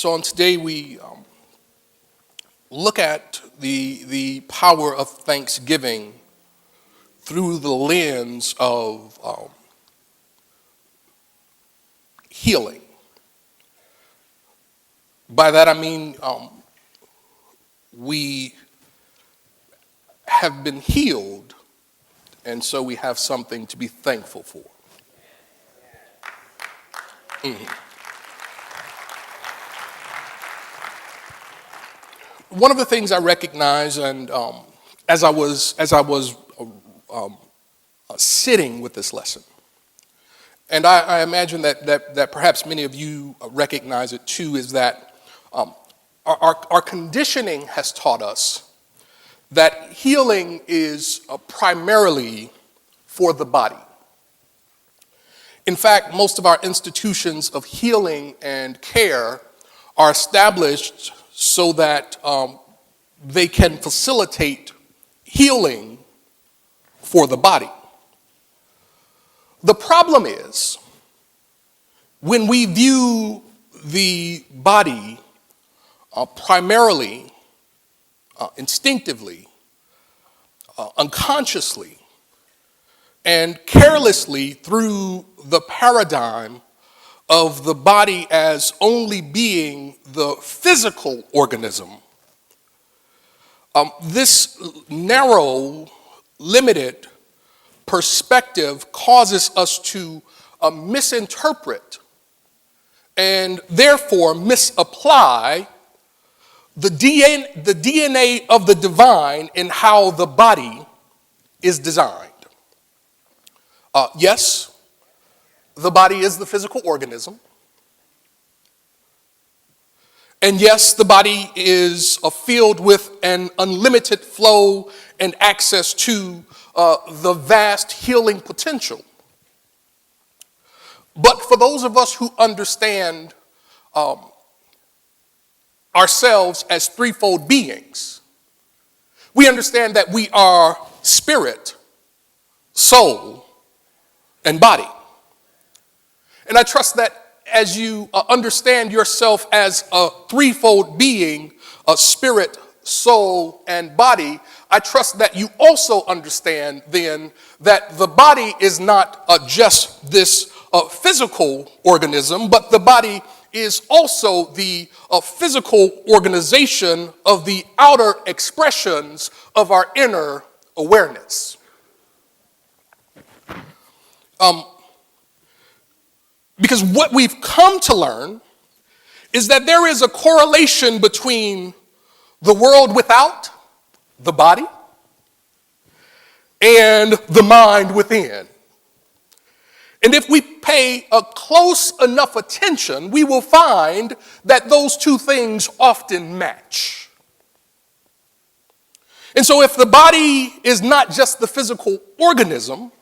So on today we look at the power of thanksgiving through the lens of healing. By that I mean we have been healed, and so we have something to be thankful for. One of the things I recognize, and as I was sitting with this lesson, and I imagine that perhaps many of you recognize it too, is that our conditioning has taught us that healing is primarily for the body. In fact, most of our institutions of healing and care are established so that they can facilitate healing for the body. The problem is when we view the body primarily, instinctively, unconsciously, and carelessly through the paradigm of the body as only being the physical organism, this narrow, limited perspective causes us to misinterpret and therefore misapply the DNA of the divine in how the body is designed. Yes, the body is the physical organism. And yes, the body is filled with an unlimited flow and access to the vast healing potential. But for those of us who understand ourselves as threefold beings, we understand that we are spirit, soul, and body. And I trust that as you understand yourself as a threefold being, a spirit, soul, and body, I trust that you also understand then that the body is not just this physical organism, but the body is also the physical organization of the outer expressions of our inner awareness. Because what we've come to learn is that there is a correlation between the world without, the body, and the mind within. And if we pay a close enough attention, we will find that those two things often match. And so if the body is not just the physical organism,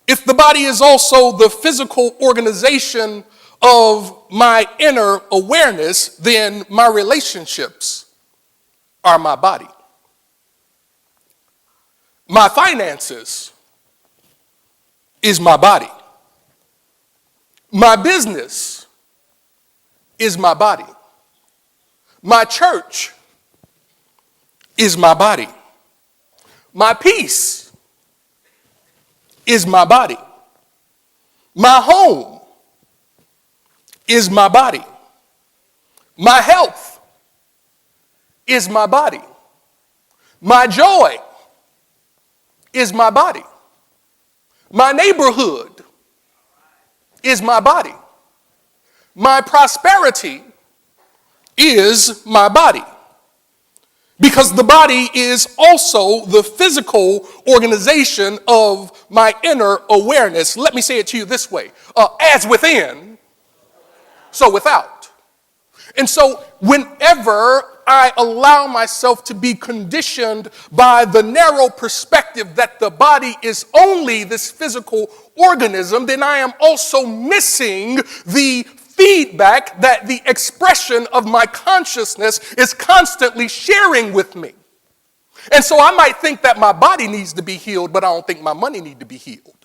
if the body is also the physical organization of my inner awareness, then my relationships are my body. My finances is my body. My business is my body. My church is my body. My peace is my body. My home is my body. My health is my body. My joy is my body. My neighborhood is my body. My prosperity is my body. Because the body is also the physical organization of my inner awareness. Let me say it to you this way. As within, so without. And so whenever I allow myself to be conditioned by the narrow perspective that the body is only this physical organism, then I am also missing the feedback that the expression of my consciousness is constantly sharing with me. And so I might think that my body needs to be healed, but I don't think my money needs to be healed.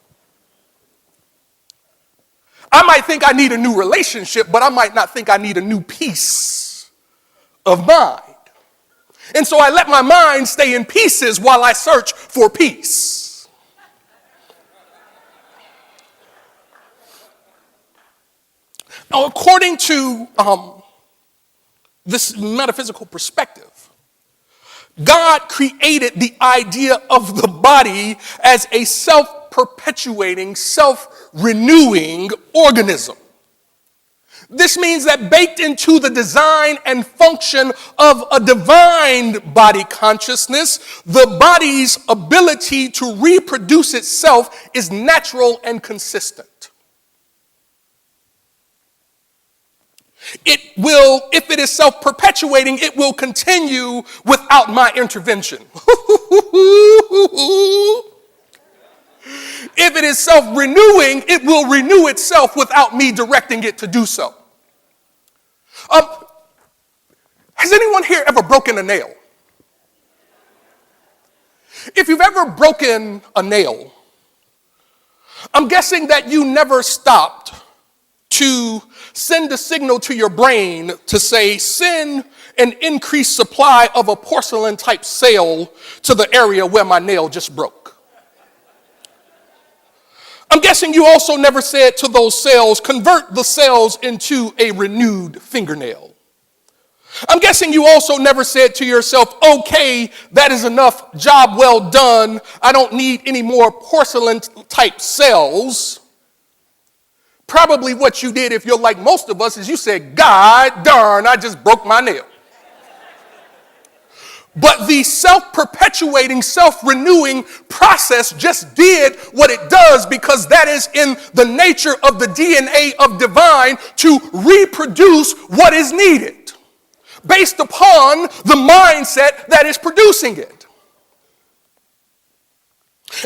I might think I need a new relationship, but I might not think I need a new peace of mind. And so I let my mind stay in pieces while I search for peace. Now, according to this metaphysical perspective, God created the idea of the body as a self-perpetuating, self-renewing organism. This means that baked into the design and function of a divine body consciousness, the body's ability to reproduce itself is natural and consistent. It will, if it is self-perpetuating, it will continue without my intervention. If it is self-renewing, it will renew itself without me directing it to do so. Has anyone here ever broken a nail? If you've ever broken a nail, I'm guessing that you never stopped to send a signal to your brain to say, send an increased supply of a porcelain type sale to the area where my nail just broke. I'm guessing you also never said to those cells, convert the cells into a renewed fingernail. I'm guessing you also never said to yourself, okay, that is enough, job well done. I don't need any more porcelain type cells. Probably what you did, if you're like most of us, is you said, God darn, I just broke my nail. But the self-perpetuating, self-renewing process just did what it does because that is in the nature of the DNA of divine to reproduce what is needed based upon the mindset that is producing it.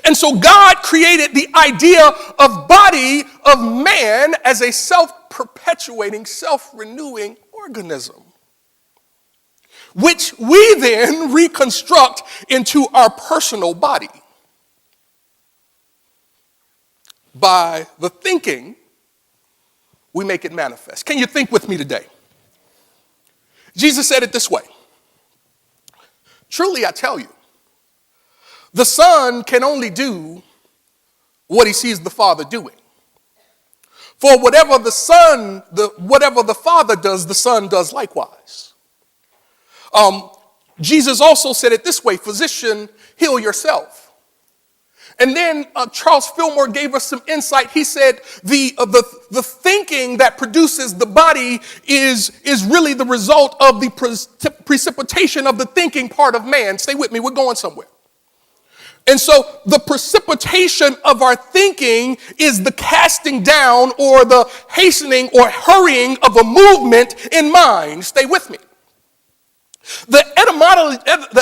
And so God created the idea of body of man as a self-perpetuating, self-renewing organism, which we then reconstruct into our personal body by the thinking we make it manifest. Can you think with me today? Jesus said it this way. Truly, I tell you, the Son can only do what he sees the Father doing. For whatever the Father does, the Son does likewise. Jesus also said it this way, physician, heal yourself. And then Charles Fillmore gave us some insight. He said the thinking that produces the body is really the result of the precipitation of the thinking part of man. Stay with me, we're going somewhere. And so the precipitation of our thinking is the casting down or the hastening or hurrying of a movement in mind. Stay with me. The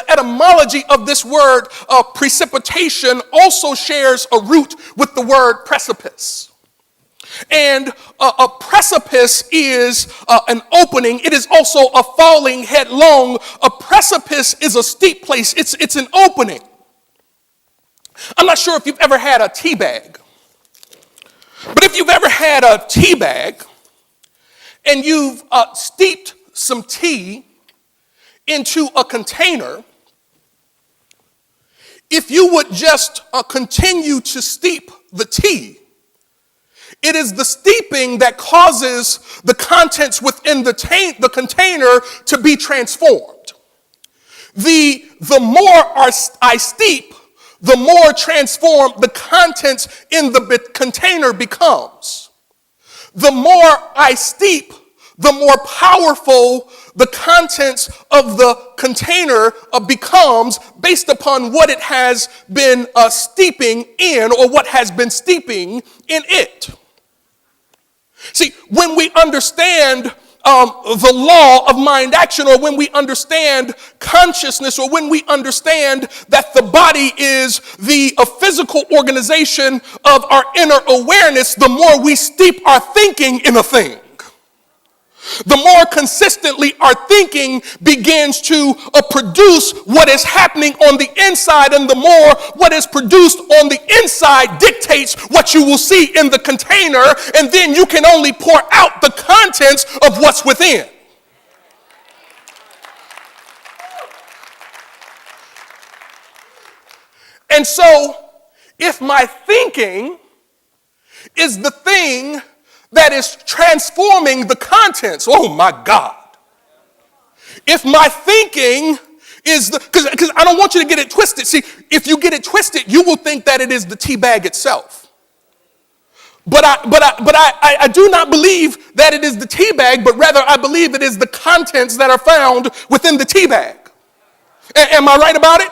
etymology of this word precipitation also shares a root with the word precipice. And a precipice is an opening. It is also a falling headlong. A precipice is a steep place. It's an opening. I'm not sure if you've ever had a tea bag, but if you've ever had a tea bag and you've steeped some tea into a container, if you would just continue to steep the tea, it is the steeping that causes the contents within the container to be transformed. The more I steep, the more transformed the contents in the container becomes. The more I steep, the more powerful the contents of the container becomes based upon what it has been steeping in or what has been steeping in it. See, when we understand the law of mind action, or when we understand consciousness, or when we understand that the body is the physical organization of our inner awareness, the more we steep our thinking in a thing, The more consistently our thinking begins to produce what is happening on the inside, and the more what is produced on the inside dictates what you will see in the container, and then you can only pour out the contents of what's within. And so, if my thinking is the thing that is transforming the contents, oh my God. If my thinking is because I don't want you to get it twisted. See, if you get it twisted, you will think that it is the tea bag itself. But I do not believe that it is the tea bag, but rather I believe it is the contents that are found within the tea bag. Am I right about it?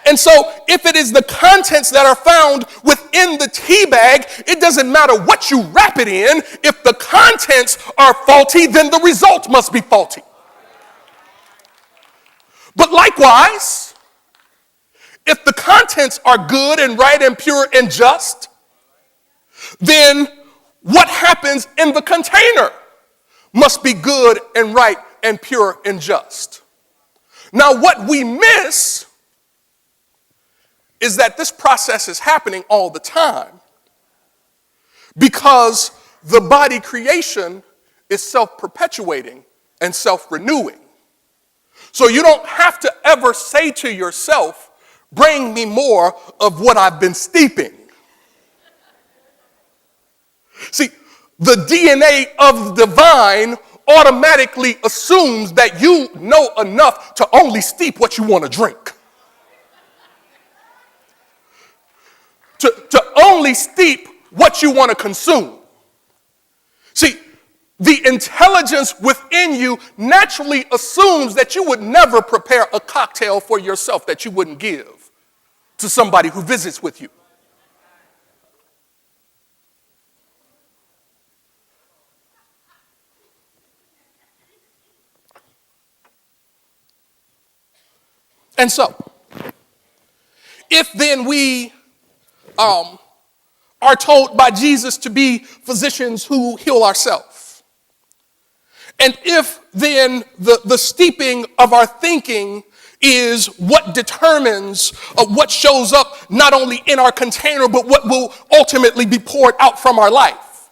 And so if it is the contents that are found within the tea bag, it doesn't matter what you wrap it in. If the contents are faulty, then the result must be faulty. But likewise, if the contents are good and right and pure and just, then what happens in the container must be good and right and pure and just. Now, what we miss is that this process is happening all the time because the body creation is self-perpetuating and self-renewing. So you don't have to ever say to yourself, bring me more of what I've been steeping. See, the DNA of the divine automatically assumes that you know enough to only steep what you want to drink. To only steep what you want to consume. See, the intelligence within you naturally assumes that you would never prepare a cocktail for yourself that you wouldn't give to somebody who visits with you. And so, if then we are told by Jesus to be physicians who heal ourselves, and if then the steeping of our thinking is what determines what shows up not only in our container, but what will ultimately be poured out from our life,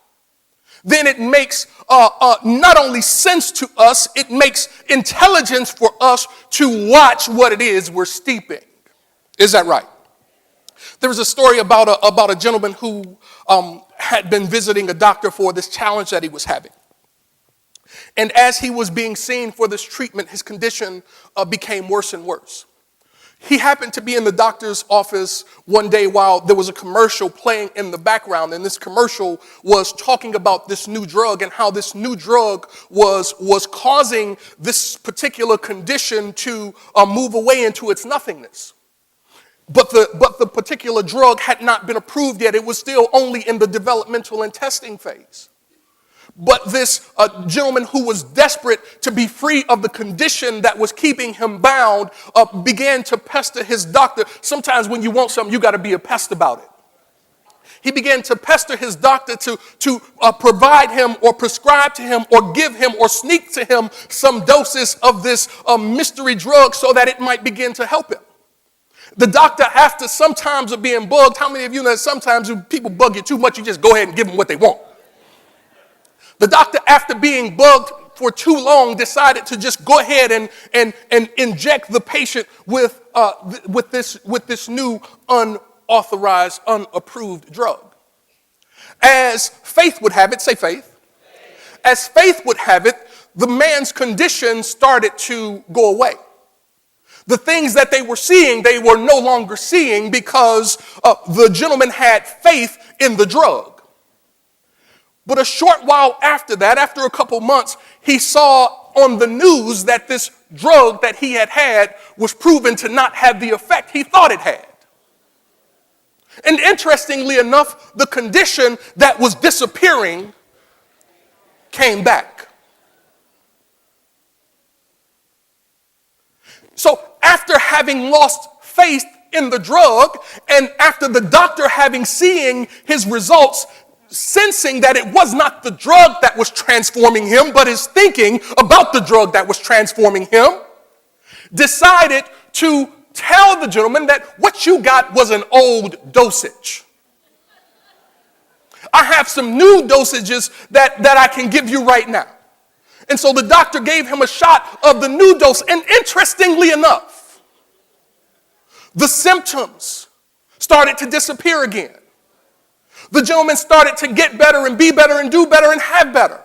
then it makes not only sense to us, it makes intelligence for us to watch what it is we're steeping. Is that right? There was a story about a gentleman who had been visiting a doctor for this challenge that he was having. And as he was being seen for this treatment, his condition became worse and worse. He happened to be in the doctor's office one day while there was a commercial playing in the background, and this commercial was talking about this new drug and how this new drug was causing this particular condition to move away into its nothingness. But the particular drug had not been approved yet. It was still only in the developmental and testing phase. But this gentleman who was desperate to be free of the condition that was keeping him bound began to pester his doctor. Sometimes when you want something, you got to be a pest about it. He began to pester his doctor to provide him or prescribe to him or give him or sneak to him some doses of this mystery drug so that it might begin to help him. The doctor, after sometimes of being bugged, how many of you know that sometimes when people bug you too much, you just go ahead and give them what they want? The doctor, after being bugged for too long, decided to just go ahead and inject the patient with this new unauthorized, unapproved drug. As faith would have it, say faith. As faith would have it, the man's condition started to go away. The things that they were seeing, they were no longer seeing because the gentleman had faith in the drug. But a short while after that, after a couple months, he saw on the news that this drug that he had was proven to not have the effect he thought it had. And interestingly enough, the condition that was disappearing came back. So after having lost faith in the drug, and after the doctor having seen his results sensing that it was not the drug that was transforming him, but his thinking about the drug that was transforming him, decided to tell the gentleman that what you got was an old dosage. I have some new dosages that I can give you right now. And so the doctor gave him a shot of the new dose. And interestingly enough, the symptoms started to disappear again. The gentleman started to get better and be better and do better and have better.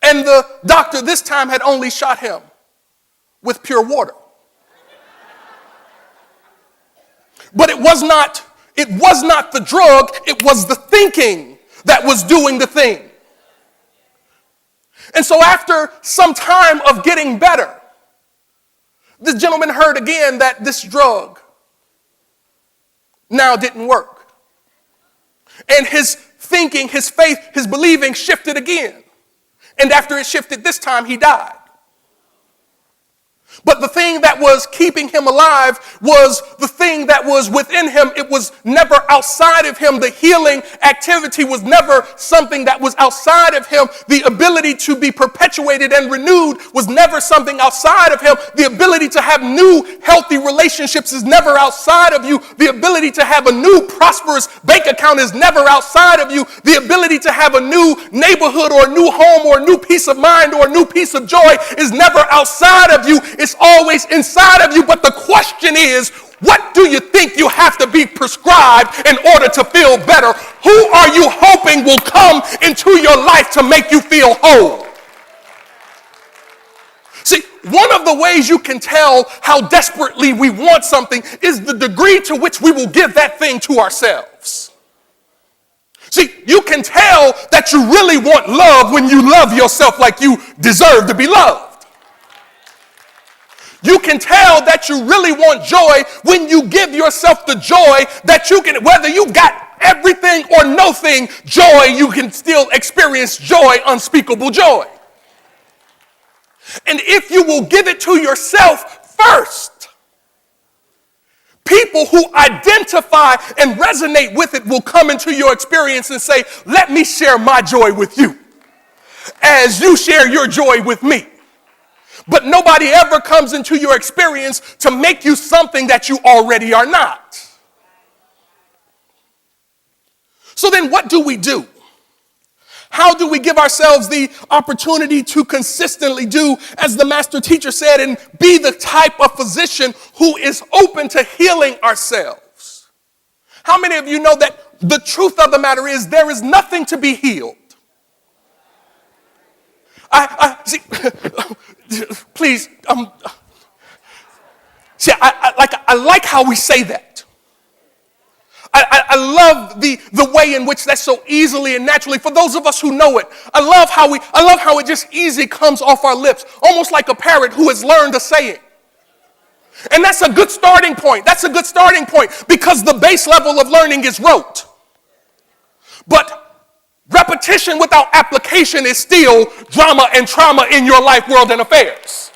And the doctor this time had only shot him with pure water. But it was not the drug, it was the thinking that was doing the thing. And so after some time of getting better, the gentleman heard again that this drug now didn't work. And his thinking, his faith, his believing shifted again. And after it shifted this time, he died. But the thing that was keeping him alive was the thing that was within him. It was never outside of him. The healing activity was never something that was outside of him. The ability to be perpetuated and renewed was never something outside of him. The ability to have new healthy relationships is never outside of you. The ability to have a new prosperous bank account is never outside of you. The ability to have a new neighborhood or a new home or a new peace of mind or a new piece of joy is never outside of you. It's always inside of you. But the question is, what do you think you have to be prescribed in order to feel better? Who are you hoping will come into your life to make you feel whole? See, one of the ways you can tell how desperately we want something is the degree to which we will give that thing to ourselves. See, you can tell that you really want love when you love yourself like you deserve to be loved. You can tell that you really want joy when you give yourself the joy that you can, whether you got everything or nothing, joy, you can still experience joy, unspeakable joy. And if you will give it to yourself first, people who identify and resonate with it will come into your experience and say, let me share my joy with you as you share your joy with me. But nobody ever comes into your experience to make you something that you already are not. So then what do we do? How do we give ourselves the opportunity to consistently do, as the master teacher said, and be the type of physician who is open to healing ourselves? How many of you know that the truth of the matter is there is nothing to be healed? See, please, see, I like how we say that. I love the way in which that's so easily and naturally, for those of us who know it, I love how it just easily comes off our lips, almost like a parrot who has learned a saying. And that's a good starting point. That's a good starting point because the base level of learning is rote. But repetition without application is still drama and trauma in your life, world, and affairs.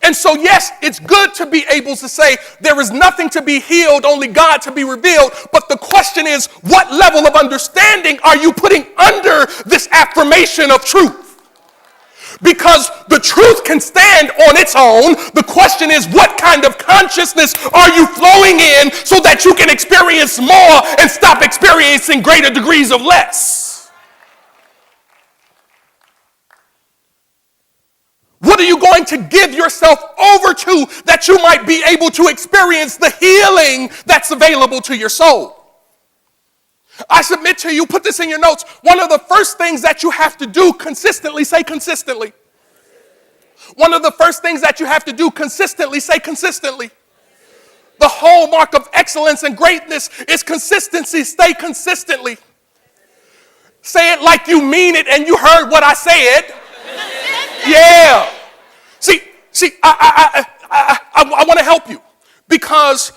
And so, yes, it's good to be able to say there is nothing to be healed, only God to be revealed. But the question is, what level of understanding are you putting under this affirmation of truth? Because the truth can stand on its own. The question is, what kind of consciousness are you flowing in so that you can experience more and stop experiencing greater degrees of less? What are you going to give yourself over to that you might be able to experience the healing that's available to your soul? I submit to you, put this in your notes, one of the first things that you have to do consistently, say consistently. One of the first things that you have to do consistently, say consistently. The hallmark of excellence and greatness is consistency. Stay consistently. Say it like you mean it and you heard what I said. Yeah. See, I want to help you because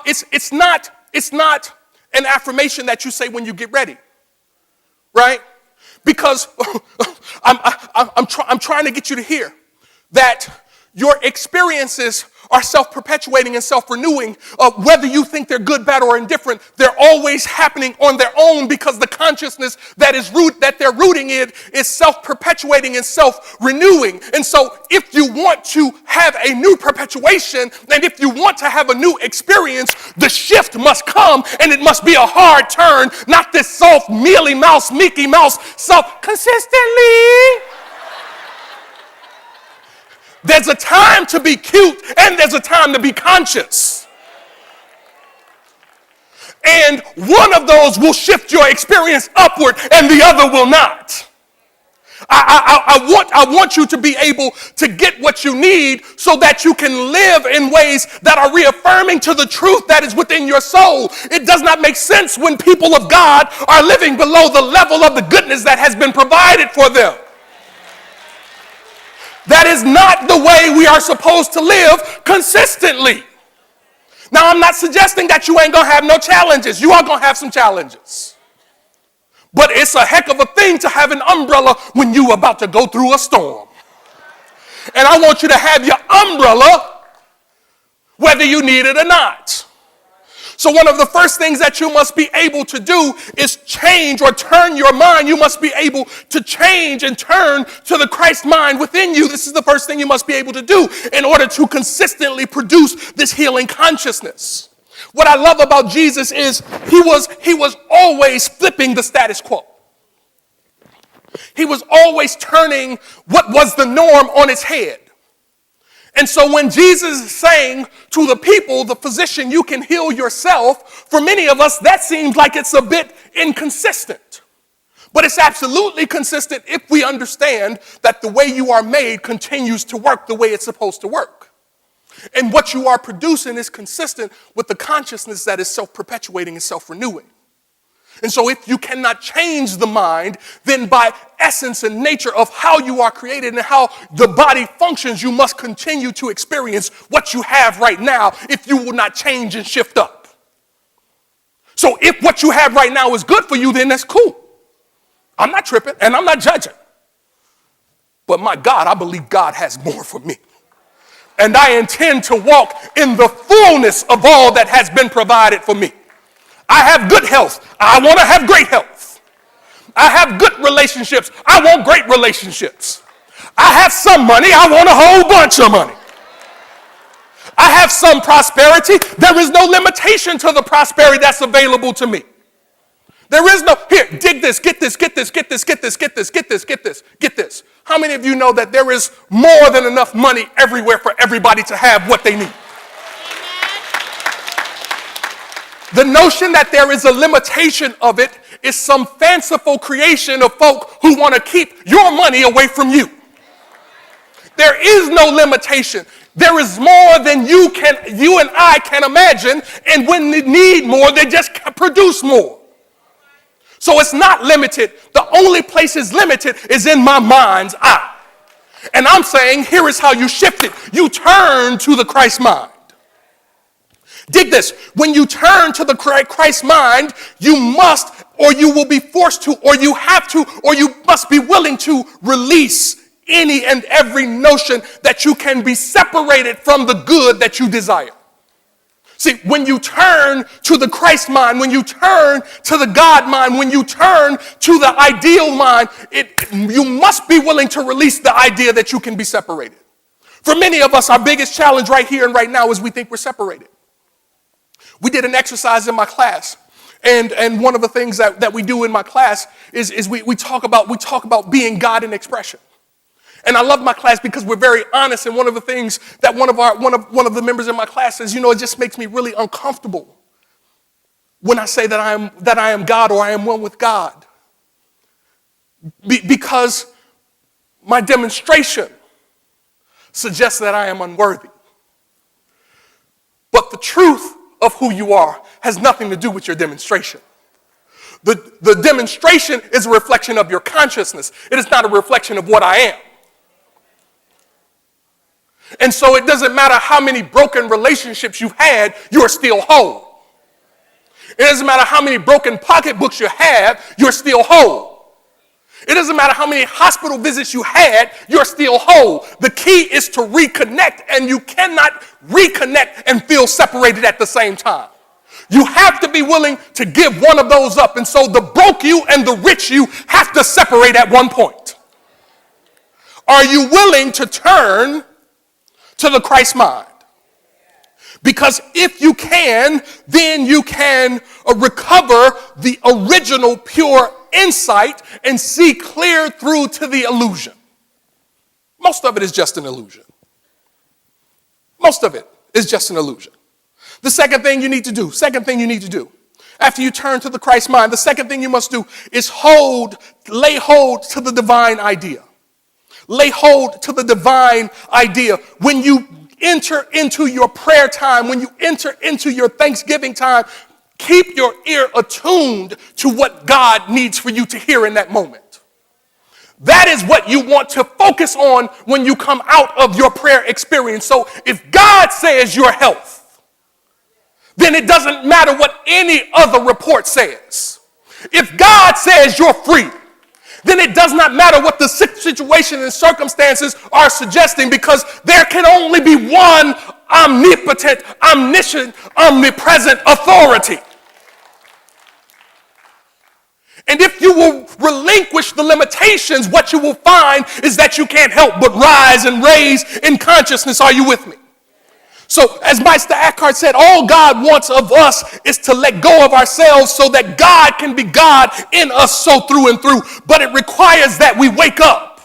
it's not an affirmation that you say when you get ready, right? Because I'm trying to get you to hear that your experiences are self-perpetuating and self-renewing. Whether you think they're good, bad, or indifferent, they're always happening on their own because the consciousness that they're rooting in is self-perpetuating and self-renewing. And so if you want to have a new perpetuation and if you want to have a new experience, the shift must come and it must be a hard turn, not this soft, mealy mouse, Mickey Mouse, consistently. There's a time to be cute and there's a time to be conscious. And one of those will shift your experience upward and the other will not. I want you to be able to get what you need so that you can live in ways that are reaffirming to the truth that is within your soul. It does not make sense when people of God are living below the level of the goodness that has been provided for them. That is not the way we are supposed to live consistently. Now, I'm not suggesting that you ain't going to have no challenges. You are going to have some challenges. But it's a heck of a thing to have an umbrella when you're about to go through a storm. And I want you to have your umbrella whether you need it or not. So one of the first things that you must be able to do is change or turn your mind. You must be able to change and turn to the Christ mind within you. This is the first thing you must be able to do in order to consistently produce this healing consciousness. What I love about Jesus is he was always flipping the status quo. He was always turning what was the norm on its head. And so when Jesus is saying to the people, the physician, you can heal yourself, for many of us, that seems like it's a bit inconsistent. But it's absolutely consistent if we understand that the way you are made continues to work the way it's supposed to work. And what you are producing is consistent with the consciousness that is self-perpetuating and self-renewing. And so if you cannot change the mind, then by essence and nature of how you are created and how the body functions, you must continue to experience what you have right now if you will not change and shift up. So if what you have right now is good for you, then that's cool. I'm not tripping and I'm not judging. But my God, I believe God has more for me. And I intend to walk in the fullness of all that has been provided for me. I have good health. I want to have great health. I have good relationships. I want great relationships. I have some money. I want a whole bunch of money. I have some prosperity. There is no limitation to the prosperity that's available to me. There is no, here, dig this, get this, get this, get this, get this, get this, get this, get this, get this. How many of you know that there is more than enough money everywhere for everybody to have what they need? The notion that there is a limitation of it is some fanciful creation of folk who want to keep your money away from you. There is no limitation. There is more than you and I can imagine, and when they need more, they just produce more. So it's not limited. The only place it's limited is in my mind's eye. And I'm saying, here is how you shift it. You turn to the Christ mind. Dig this. When you turn to the Christ mind, you must, or you will be forced to, or you have to, or you must be willing to release any and every notion that you can be separated from the good that you desire. See, when you turn to the Christ mind, when you turn to the God mind, when you turn to the ideal mind, you must be willing to release the idea that you can be separated. For many of us, our biggest challenge right here and right now is we think we're separated. We did an exercise in my class, and one of the things that we do in my class is we talk about being God in expression. And I love my class because we're very honest, and one of the things that one of the members in my class says, it just makes me really uncomfortable when I say that I am God or I am one with God. Because my demonstration suggests that I am unworthy. But the truth of who you are has nothing to do with your demonstration. The demonstration is a reflection of your consciousness. It is not a reflection of what I am. And so it doesn't matter how many broken relationships you've had, you're still whole. It doesn't matter how many broken pocketbooks you have, you're still whole. It doesn't matter how many hospital visits you had, you're still whole. The key is to reconnect, and you cannot reconnect and feel separated at the same time. You have to be willing to give one of those up. And so the broke you and the rich you have to separate at one point. Are you willing to turn to the Christ mind? Because if you can, then you can recover the original pure insight and see clear through to the illusion. Most of it is just an illusion. Most of it is just an illusion. The second thing you need to do, after you turn to the Christ mind, the second thing you must do is lay hold to the divine idea. Lay hold to the divine idea. When you enter into your prayer time, when you enter into your Thanksgiving time, keep your ear attuned to what God needs for you to hear in that moment. That is what you want to focus on when you come out of your prayer experience. So if God says your health, then it doesn't matter what any other report says. If God says you're free, then it does not matter what the situation and circumstances are suggesting, because there can only be one omnipotent, omniscient, omnipresent authority. And if you will relinquish the limitations, what you will find is that you can't help but rise and raise in consciousness. Are you with me? So as Meister Eckhart said, all God wants of us is to let go of ourselves so that God can be God in us so through and through. But it requires that we wake up.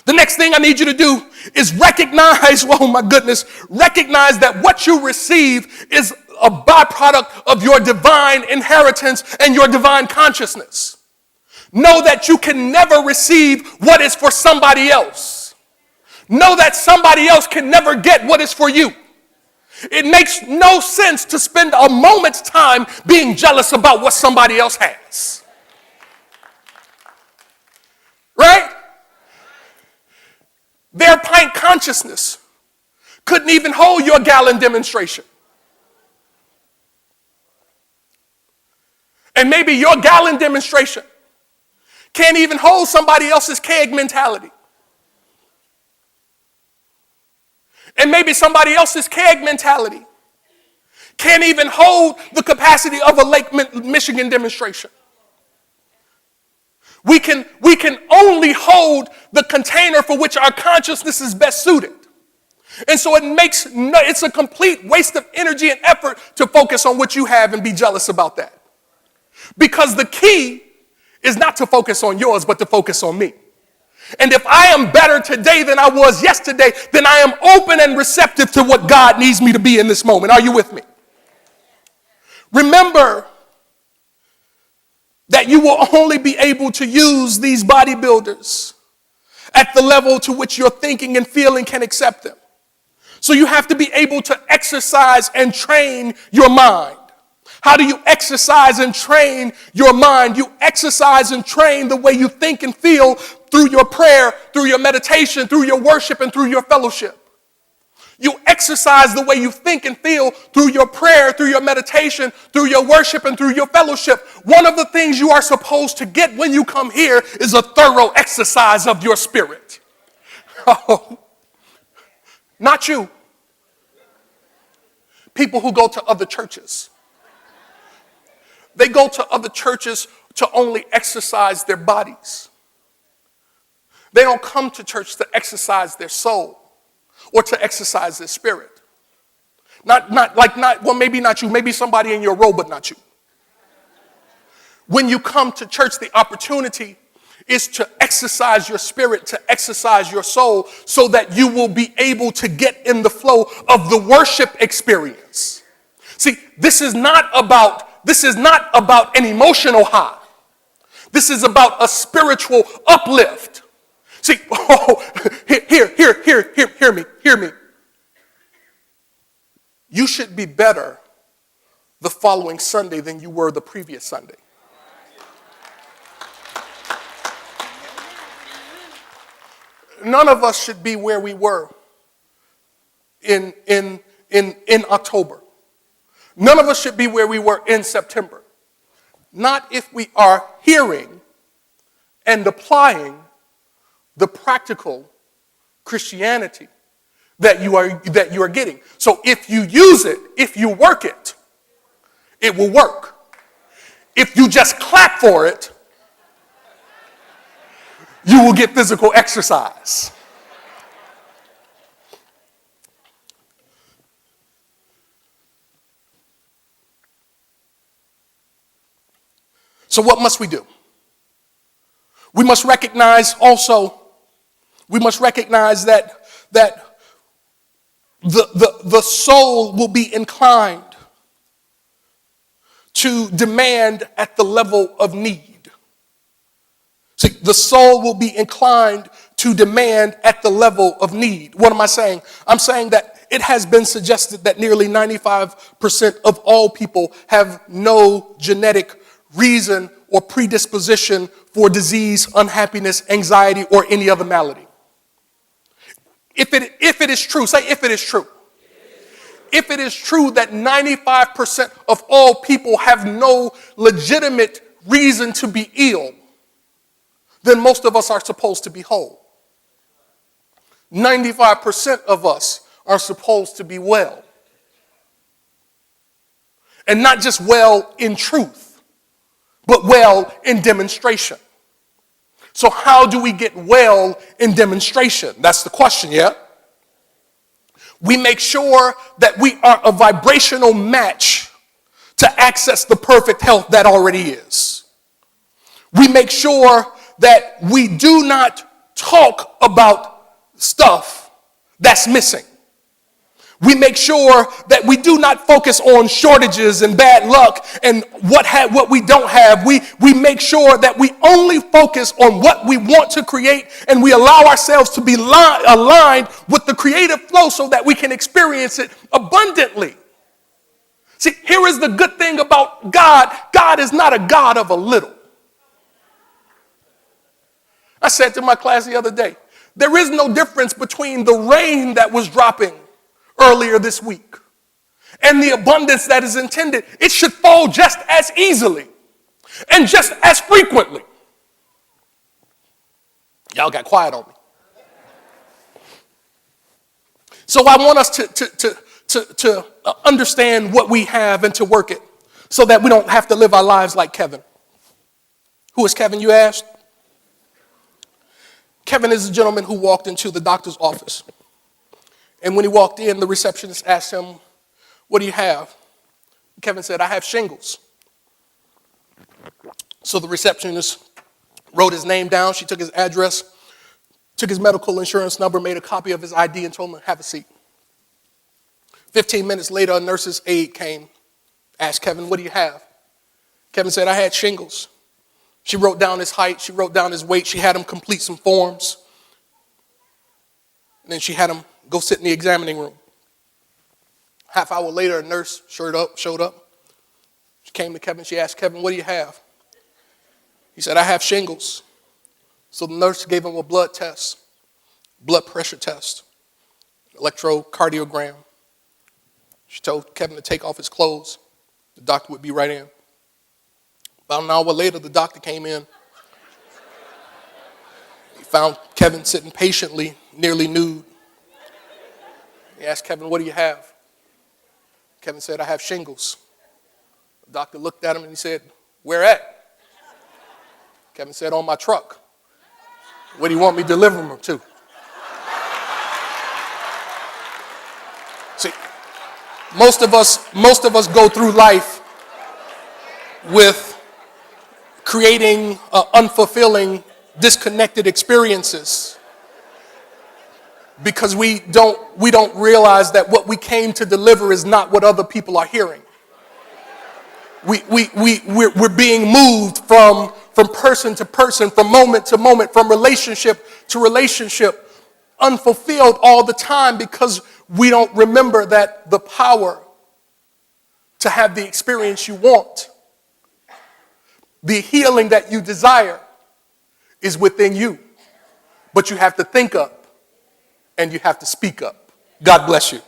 The next thing I need you to do is recognize, oh my goodness, recognize that what you receive is a byproduct of your divine inheritance and your divine consciousness. Know that you can never receive what is for somebody else. Know that somebody else can never get what is for you. It makes no sense to spend a moment's time being jealous about what somebody else has. Right? Their pint consciousness couldn't even hold your gallon demonstration. And maybe your gallon demonstration can't even hold somebody else's keg mentality. And maybe somebody else's keg mentality can't even hold the capacity of a Lake Michigan demonstration. We can only hold the container for which our consciousness is best suited. And so it's a complete waste of energy and effort to focus on what you have and be jealous about that. Because the key is not to focus on yours, but to focus on me. And if I am better today than I was yesterday, then I am open and receptive to what God needs me to be in this moment. Are you with me? Remember that you will only be able to use these bodybuilders at the level to which your thinking and feeling can accept them. So you have to be able to exercise and train your mind. How do you exercise and train your mind? You exercise and train the way you think and feel through your prayer, through your meditation, through your worship, and through your fellowship. You exercise the way you think and feel through your prayer, through your meditation, through your worship, and through your fellowship. One of the things you are supposed to get when you come here is a thorough exercise of your spirit. Oh, not you. People who go to other churches. They go to other churches to only exercise their bodies. They don't come to church to exercise their soul or to exercise their spirit. Maybe not you, maybe somebody in your row, but not you. When you come to church, the opportunity is to exercise your spirit, to exercise your soul, so that you will be able to get in the flow of the worship experience. See, this is not about an emotional high. This is about a spiritual uplift. See, hear me. You should be better the following Sunday than you were the previous Sunday. None of us should be where we were in October. None of us should be where we were in September. Not if we are hearing and applying the practical Christianity that you are getting. So if you use it, if you work it, it will work. If you just clap for it, you will get physical exercise. So what must we do? We must recognize also, that the soul will be inclined to demand at the level of need. See, the soul will be inclined to demand at the level of need. What am I saying? I'm saying that it has been suggested that nearly 95% of all people have no genetic reason or predisposition for disease, unhappiness, anxiety, or any other malady. If it is true, say if it is true. If it is true that 95% of all people have no legitimate reason to be ill, then most of us are supposed to be whole. 95% of us are supposed to be well. And not just well in truth, but well in demonstration. So how do we get well in demonstration? That's the question, yeah? We make sure that we are a vibrational match to access the perfect health that already is. We make sure that we do not talk about stuff that's missing. We make sure that we do not focus on shortages and bad luck and what we don't have. We make sure that we only focus on what we want to create, and we allow ourselves to be aligned with the creative flow so that we can experience it abundantly. See, here is the good thing about God. God is not a God of a little. I said to my class the other day, there is no difference between the rain that was dropping earlier this week and the abundance that is intended. It should fall just as easily and just as frequently. Y'all got quiet on me. So I want us to understand what we have and to work it so that we don't have to live our lives like Kevin. Who is Kevin, you asked? Kevin is a gentleman who walked into the doctor's office. And when he walked in, the receptionist asked him, "What do you have?" Kevin said, "I have shingles." So the receptionist wrote his name down. She took his address, took his medical insurance number, made a copy of his ID, and told him, "Have a seat." 15 minutes later, a nurse's aide came, asked Kevin, "What do you have?" Kevin said, "I had shingles." She wrote down his height. She wrote down his weight. She had him complete some forms. And then she had him go sit in the examining room. Half hour later, a nurse showed up. She came to Kevin. She asked Kevin, "What do you have?" He said, "I have shingles." So the nurse gave him a blood test, blood pressure test, electrocardiogram. She told Kevin to take off his clothes. The doctor would be right in. About an hour later, the doctor came in. He found Kevin sitting patiently, nearly nude. He asked Kevin, "What do you have?" Kevin said, "I have shingles." The doctor looked at him and he said, "Where at?" Kevin said, "On my truck." "Where do you want me to deliver them to?" See, most of us go through life with creating unfulfilling, disconnected experiences because we don't realize that what we came to deliver is not what other people are hearing. We're being moved from person to person, from moment to moment, from relationship to relationship, unfulfilled all the time because we don't remember that the power to have the experience you want, the healing that you desire, is within you. But you have to think up and you have to speak up. God bless you.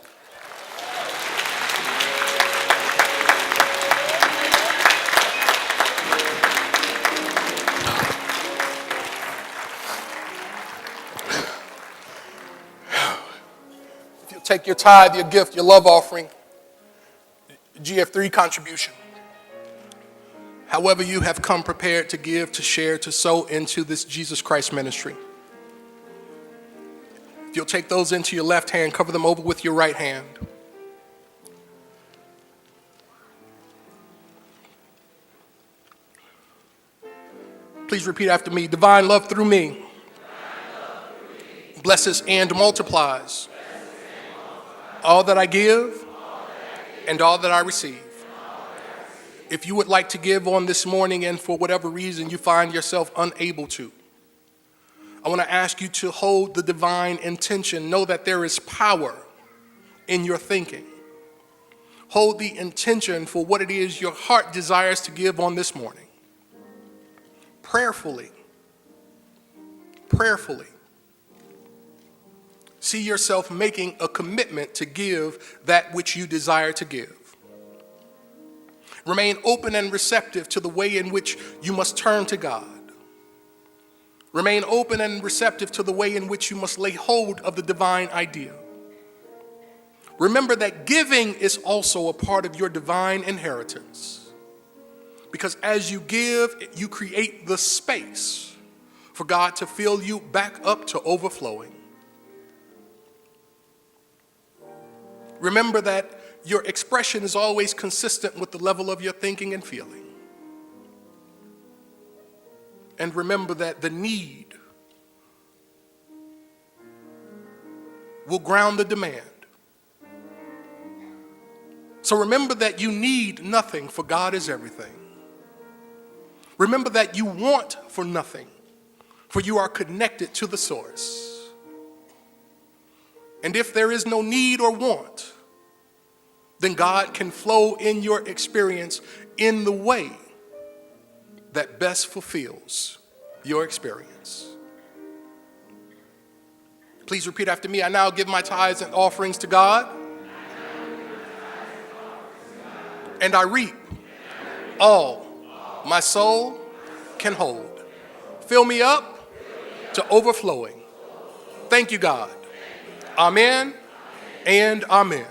take your tithe, your gift, your love offering, GF3 contribution. However you have come prepared to give, to share, to sow into this Jesus Christ ministry. If you'll take those into your left hand, cover them over with your right hand. Please repeat after me. Divine love through me blesses and multiplies all that I give and all that I receive. If you would like to give on this morning and for whatever reason you find yourself unable to, I want to ask you to hold the divine intention. Know that there is power in your thinking. Hold the intention for what it is your heart desires to give on this morning. Prayerfully. See yourself making a commitment to give that which you desire to give. Remain open and receptive to the way in which you must turn to God. Remain open and receptive to the way in which you must lay hold of the divine idea. Remember that giving is also a part of your divine inheritance. Because as you give, you create the space for God to fill you back up to overflowing. Remember that your expression is always consistent with the level of your thinking and feeling. And remember that the need will ground the demand. So remember that you need nothing, for God is everything. Remember that you want for nothing, for you are connected to the source. And if there is no need or want, then God can flow in your experience in the way that best fulfills your experience. Please repeat after me. I now give my tithes and offerings to God, and I reap all my soul can hold. Fill me up to overflowing. Thank you, God. Amen and amen.